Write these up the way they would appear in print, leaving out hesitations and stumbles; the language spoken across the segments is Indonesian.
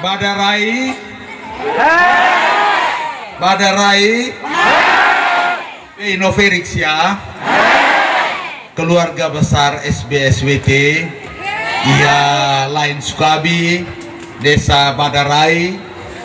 Badarai, Badarai, Noverix ya, keluarga besar SBSWT, iya lain Sukabi, Desa Badarai,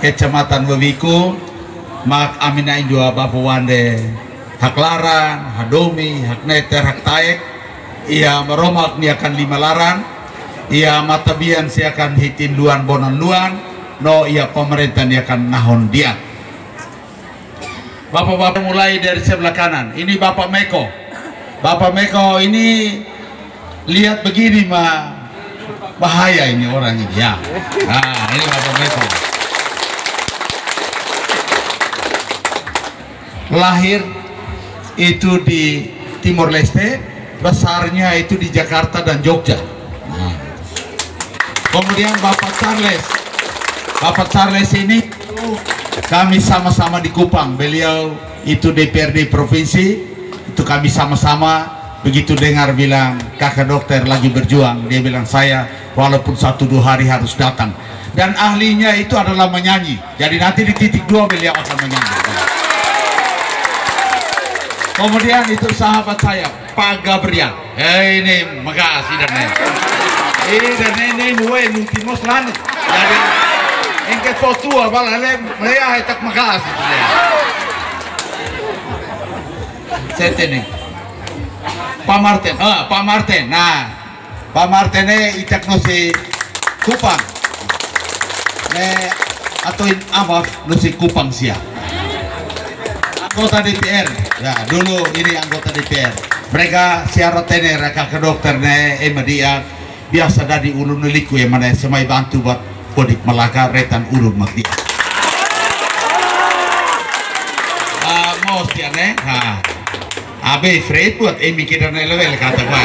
Kecamatan Wewiku, Mak Amina Indua Bapu Wande, Hak Larang, Hadomi, Hak Neter, Hak Taek, ia meromak ni akan 5 laran, ia matabian si akan hitin luan bonan luan, no ia pemerintah ni akan nahon dia. Bapak-bapak mulai dari sebelah kanan, ini Bapak Meko. Bapak Meko ini lihat begini mah bahaya ini orang ini ya. Nah ini Bapak Meko. Lahir itu di Timor Leste, besarnya itu di Jakarta dan Jogja. Nah. Kemudian Bapak Charles ini kami sama-sama di Kupang. Beliau itu DPRD provinsi, itu kami sama-sama. Begitu dengar bilang kakak dokter lagi berjuang, dia bilang saya walaupun 1-2 hari harus datang. Dan ahlinya itu adalah menyanyi. Jadi nanti di titik 2 beliau akan menyanyi. Kemudian itu sahabat saya Pak Gabriel. Ini makasih dan ini dan ini nuwe nutimos lan. Jadi engket foto balale mereka tak makasih. Setene. Pak Martin. Pak Martin. Nah, Pak Martin itak nosi Kupang. Atau apa nosi Kupang siap. Anggota DPR, ya dulu ini anggota DPR. Mereka siarat tener kakak dokter dia biasa dari ulun neliku yang mana semai bantu buat Podik Melaka retan ulun makdi. Mau sian abe Fred buat mikir dan level kata gua.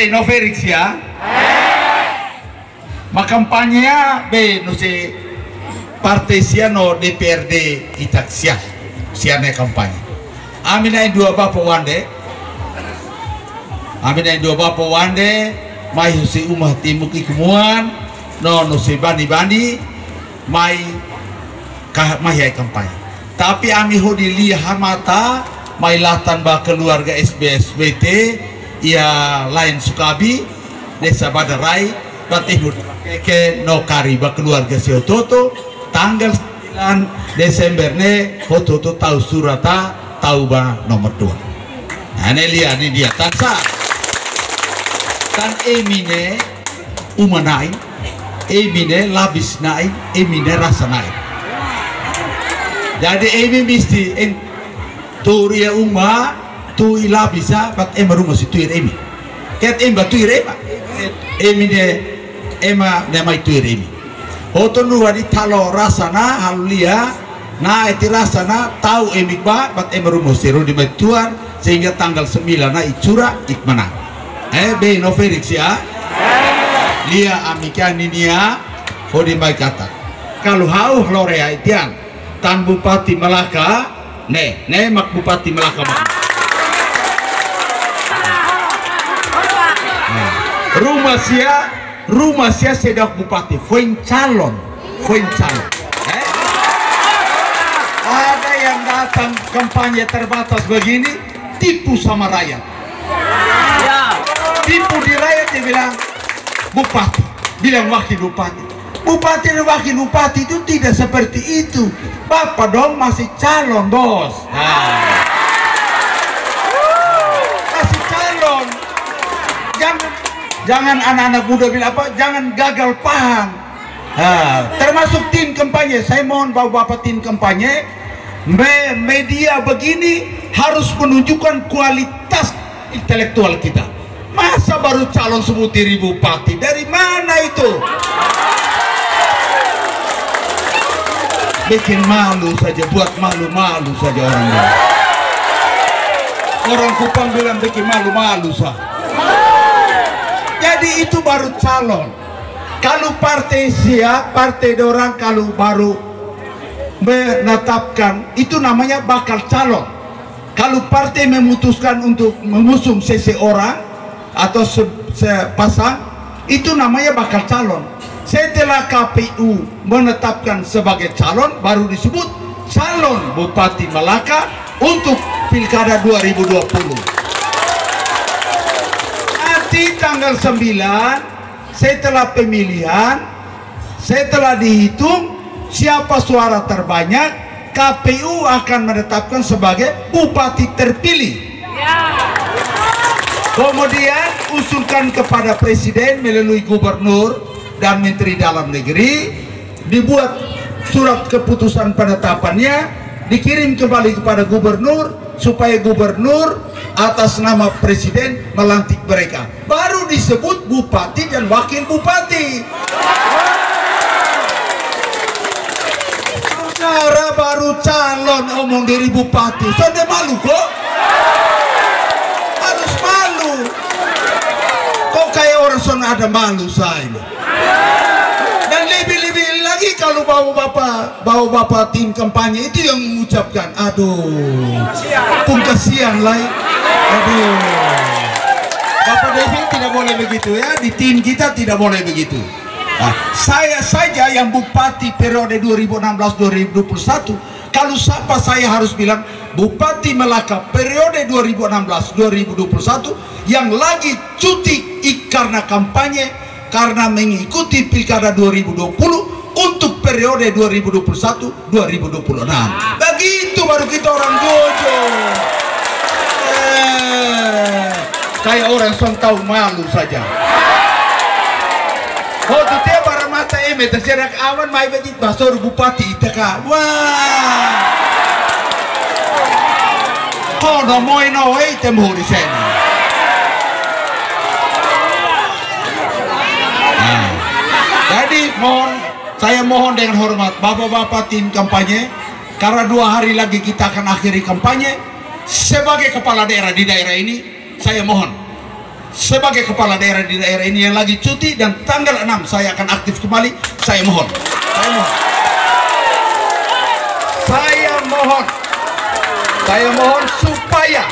Noverix ya. Makampanye nusi Partai Siano DPRD itak siane kampanye. Aminai 2 Bapak Wande. Aminai 2 Bapak Wande. Mai husi umah timuki kemuan. No si bandi mai hai kampanye. Tapi ami hodi lihat mata mai latan ba keluarga SBSWT ia lain Sukabi Desa Badarai Batihud ke no kariba keluarga Siototo tanggal 9 Desember ne foto tahu surata tahu ba nomor 2. Nah ini lihat ini dia tansa tan emine umanai emine labis naik emine rasa naik. Jadi emi mesti turia uma tu ilabisa bat rumah si tuir emi ket tuir ema emine ema namai tuir emi. Hoton nu wadi talo rasana halulia na eti rasana tahu emikba bat emerumus siru di betuan sehingga tanggal 9 na icura ikmana. Be Noverix ya. Lia amikan ninia hodi mai kata. Kalau hau lorea itian tan Bupati Melaka mak Bupati Melaka mak. Rumah sia sedak bupati Fuen calon. Ada yang datang kampanye terbatas begini tipu sama rakyat. Tipu di rakyat dia bilang bupati, bilang wakil bupati. Bupati dan wakil bupati itu tidak seperti itu. Bapak dong masih calon bos. Masih calon. Jangan anak-anak muda bilang apa? Jangan gagal paham. Termasuk tim kampanye. Saya mohon bapak tim kampanye, media begini harus menunjukkan kualitas intelektual kita. Masa baru calon sebut diri bupati? Dari mana itu? Bikin malu saja, buat malu-malu saja orang. Orang Kupang bilang bikin malu-malu saja. Jadi itu baru calon. Kalau partai partai dorang kalau baru menetapkan itu namanya bakal calon. Kalau partai memutuskan untuk mengusung seseorang atau sepasang itu namanya bakal calon. Setelah KPU menetapkan sebagai calon, baru disebut calon Bupati Malaka untuk Pilkada 2020. Nanti tanggal 9 setelah pemilihan, setelah dihitung siapa suara terbanyak, KPU akan menetapkan sebagai bupati terpilih. Kemudian usulkan kepada presiden melalui gubernur dan menteri dalam negeri, dibuat surat keputusan penetapannya, dikirim kembali kepada gubernur supaya gubernur atas nama presiden melantik mereka, baru disebut bupati dan wakil bupati. Saudara baru calon omong diri bupati, sudah malu kok? Harus malu. Kok kayak orang sana ada malu saya. Dan lebih-lebih lagi kalau bawa-bapak tim kampanye itu yang mengucapkan, aduh, pun kasihan lah. Aduh, Bapak Devi tidak boleh begitu ya, di tim kita tidak boleh begitu. Nah, saya saja yang bupati periode 2016-2021, kalau siapa saya harus bilang Bupati Malaka periode 2016-2021 yang lagi cuti karena kampanye, karena mengikuti Pilkada 2020 untuk periode 2021-2026. Begitu baru kita orang jujur. Kayak orang yang tahu malu saja. Oh, tu dia para mata terserak awan mai begitu basur bupati itaka. Wah. Oh, no moi no temu di sini. Nah, jadi saya mohon dengan hormat bapak-bapak tim kampanye, karena 2 hari lagi kita akan akhiri kampanye. Sebagai kepala daerah di daerah ini, saya mohon sebagai kepala daerah di daerah ini yang lagi cuti dan tanggal 6 saya akan aktif kembali, saya mohon supaya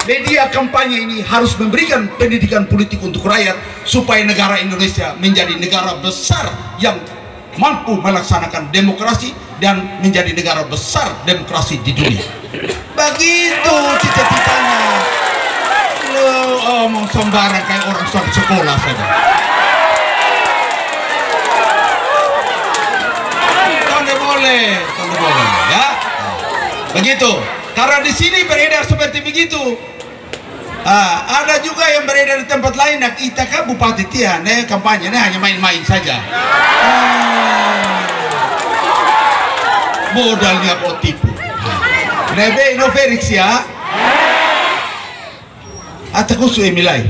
media kampanye ini harus memberikan pendidikan politik untuk rakyat supaya negara Indonesia menjadi negara besar yang mampu melaksanakan demokrasi dan menjadi negara besar demokrasi di dunia. Begitu cita-citanya. Lo omong sembarang kayak orang sekolah saja. Tidak boleh ya. Begitu. Karena di sini beredar seperti begitu. Ada juga yang beredar di tempat lain. Nah, kita kan bupati Tian, kampanye hanya main-main saja. Modalnya kok tipu. Nebe no Felix ya. Atau kusu Emi lai.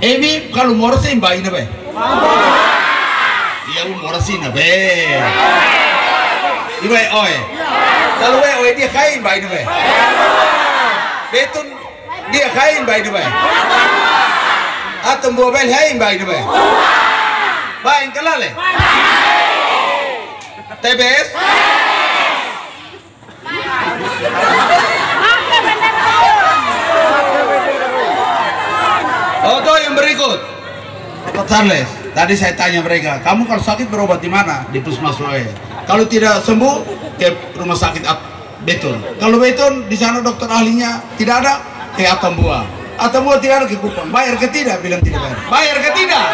Emi kalau mau sih mbak ini be. Iya mau sih nabe. Ibu oi. Kalau oi dia kain mbak ini be. Betul dia kain mbak ini be. Atau mobil kain mbak ini be. Baik kelale. TBS. Oh, yang berikut, Pak Charles. Tadi saya tanya mereka, kamu kalau sakit berobat di mana? Di Puskesmas Roe. Kalau tidak sembuh, ke rumah sakit Beton. Kalau Beton di sana dokter ahlinya tidak ada, ke Atambua. Atambua tidak ada, ke Kupang. Bayar ke tidak? Bilang tidak bayar. Bayar ke tidak?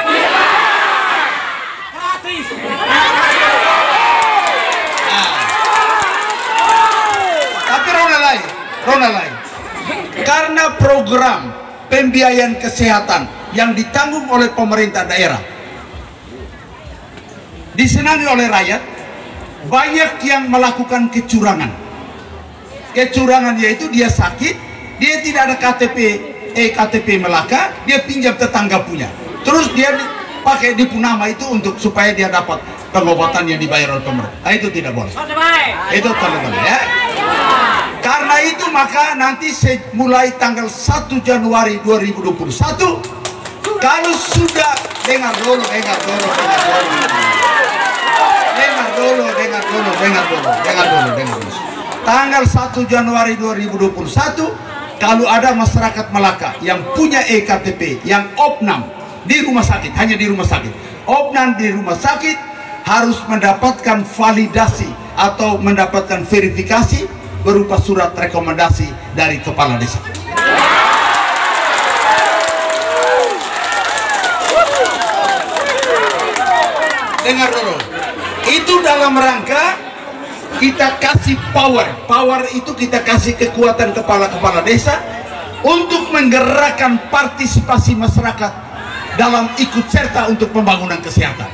Tapi Rona lain. Karena program pembiayaan kesehatan yang ditanggung oleh pemerintah daerah disenangi oleh rakyat, banyak yang melakukan kecurangan. Kecurangan yaitu dia sakit, dia tidak ada KTP Melaka, dia pinjam tetangga punya, terus dia pakai di Punama itu untuk supaya dia dapat pengobatan yang dibayar oleh pemerintah. Itu tidak boleh. Itu tidak boleh ya. Karena itu maka nanti mulai tanggal 1 Januari 2021, kalau sudah dengar dulu. Tanggal 1 Januari 2021, kalau ada masyarakat Malaka yang punya EKTP yang opnam di rumah sakit, hanya di rumah sakit. Opnan di rumah sakit harus mendapatkan validasi atau mendapatkan verifikasi berupa surat rekomendasi dari kepala desa. Dengar dulu, itu dalam rangka kita kasih power itu kita kasih kekuatan kepala-kepala desa untuk menggerakkan partisipasi masyarakat dalam ikut serta untuk pembangunan kesehatan.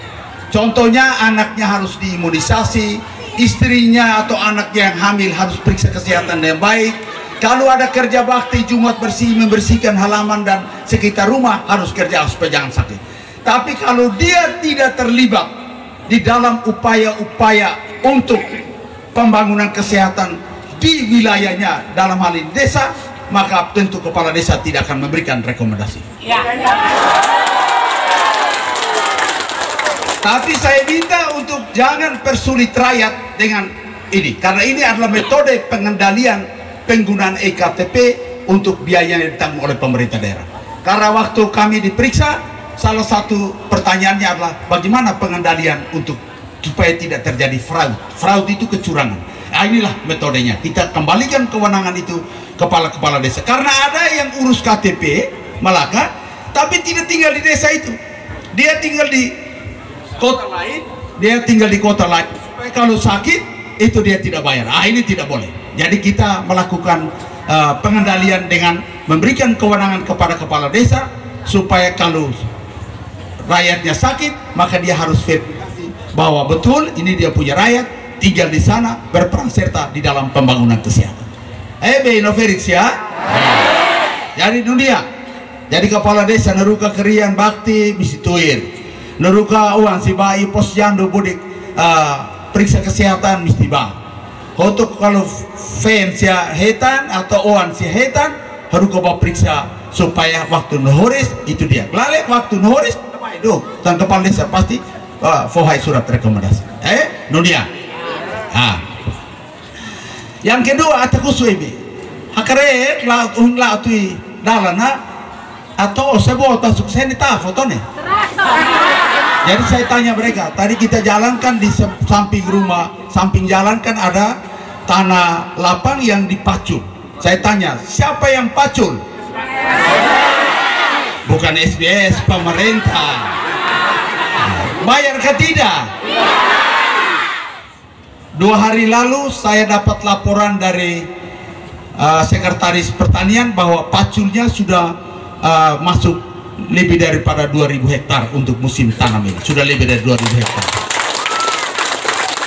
Contohnya anaknya harus diimunisasi, istrinya atau anaknya yang hamil harus periksa kesehatan yang baik. Kalau ada kerja bakti Jumat bersih, membersihkan halaman dan sekitar rumah, harus kerja supaya jangan sakit. Tapi kalau dia tidak terlibat di dalam upaya-upaya untuk pembangunan kesehatan di wilayahnya, dalam hal ini desa, maka tentu kepala desa tidak akan memberikan rekomendasi. Tapi saya minta untuk jangan persulit rakyat dengan ini, karena ini adalah metode pengendalian penggunaan EKTP untuk biaya yang ditanggung oleh pemerintah daerah. Karena waktu kami diperiksa, salah satu pertanyaannya adalah bagaimana pengendalian untuk supaya tidak terjadi fraud. Fraud itu kecurangan. Nah, inilah metodenya. Kita kembalikan kewenangan itu kepala-kepala desa. Karena ada yang urus KTP Malaka, tapi tidak tinggal di desa itu. Dia tinggal di kota lain. Supaya kalau sakit itu dia tidak bayar. Ah, ini tidak boleh. Jadi kita melakukan pengendalian dengan memberikan kewenangan kepada kepala desa supaya kalau rakyatnya sakit maka dia harus verifikasi bahwa betul ini dia punya rakyat tinggal di sana berperan serta di dalam pembangunan kesehatan. Felix ya. Jadi dunia. Jadi kepala desa neruka kerian bakti misi tuir. Neruka uang si bayi pos jandu budik periksa kesehatan mesti bang. Untuk kalau fans ya hetan atau oan si hetan harus coba periksa supaya waktu nuhuris itu dia. Lale waktu nuhuris dan kepala desa pasti fohai surat rekomendasi. Dunia. Yang kedua atakusu ini. Hakare laut tui dalana atau sebut sukses ini tak fotonya. Jadi saya tanya mereka, tadi kita jalankan di samping rumah, samping jalan kan ada tanah lapang yang dipacul. Saya tanya, siapa yang pacul? Bukan SBS, pemerintah. Bayar ke tidak? 2 hari lalu saya dapat laporan dari Sekretaris Pertanian bahwa paculnya sudah masuk lebih daripada 2000 hektar untuk musim tanam ini. Sudah lebih dari 2000 hektar.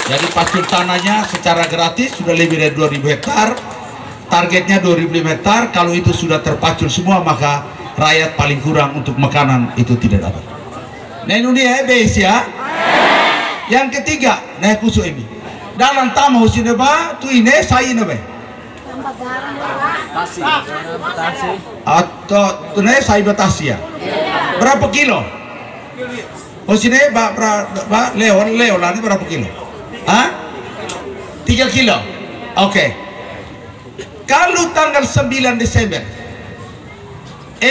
Jadi pacul tanahnya secara gratis sudah lebih dari 2000 hektar. Targetnya 2005 hektar. Kalau itu sudah terpacul semua maka rakyat paling kurang untuk makanan itu tidak dapat. Nah ini dia bes ya. Yang ketiga, nah kusu ini. Dalam tamu sini ba, tu ini saya ini ba. Atau tunai saya batasi ya. Berapa kilo? Oh sini Leon lah ini berapa kilo? 3 kilo. Oke. Kalau tanggal 9 Desember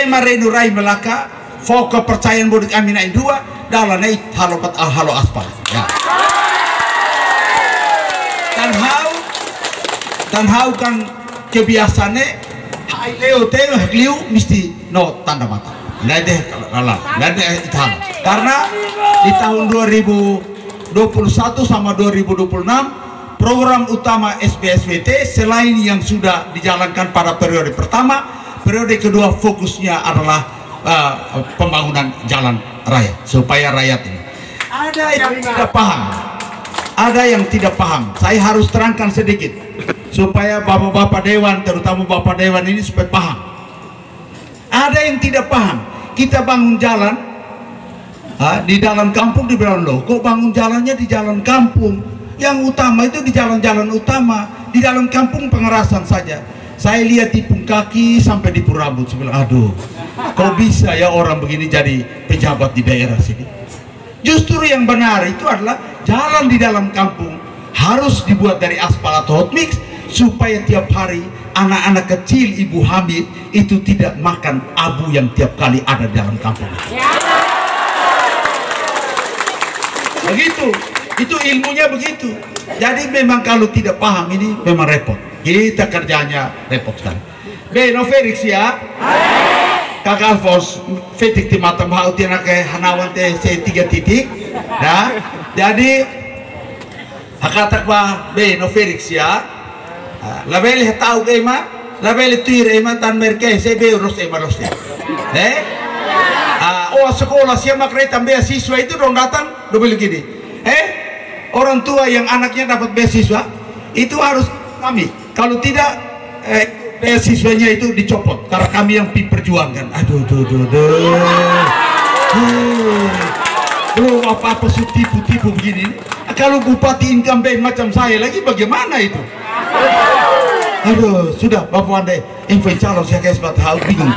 Marenu Rai Melaka fokus percayaan bodik Amina Indua dalam naik halo aspal ya. Dan hau kan kebiasaannya hai leo mesti no tanda mata nggak ada hitam karena di tahun 2021 sama 2026 program utama SBSWT selain yang sudah dijalankan pada periode pertama, periode kedua fokusnya adalah pembangunan jalan raya supaya rakyat ini ada yang tidak paham saya harus terangkan sedikit supaya bapak-bapak dewan, terutama bapak dewan ini supaya paham. Ada yang tidak paham, kita bangun jalan di dalam kampung dibilang loh, kok bangun jalannya di jalan kampung, yang utama itu di jalan-jalan utama, di dalam kampung pengerasan saja. Saya lihat tipung kaki sampai di rambut, saya bilang aduh, kok bisa ya orang begini jadi pejabat di daerah sini. Justru yang benar itu adalah jalan di dalam kampung harus dibuat dari aspal atau hot mix supaya tiap hari anak-anak kecil ibu hamil itu tidak makan abu yang tiap kali ada di dalam kampung. Begitu, itu ilmunya begitu. Jadi memang kalau tidak paham ini memang repot. Kita kerjanya repot sekali. No Felix ya. Kakak Alfons fetik di mata mau tina ke hanawan teh tiga titik. Nah, jadi hakatak ba no Felix ya. Label tahu ke ma, label tuir ema tan merke se urus ema los ya. Oh sekolah siapa kereta beasiswa itu dong datang double gini. Orang tua yang anaknya dapat beasiswa itu harus kami. Kalau tidak beasiswanya itu dicopot karena kami yang perjuangkan. Aduh. Belum apa-apa tipu-tipu begini. Kalau bupati incumbent macam saya lagi bagaimana itu? Aduh, sudah Bapak Anda info calon saya kayak sebat hal bingung.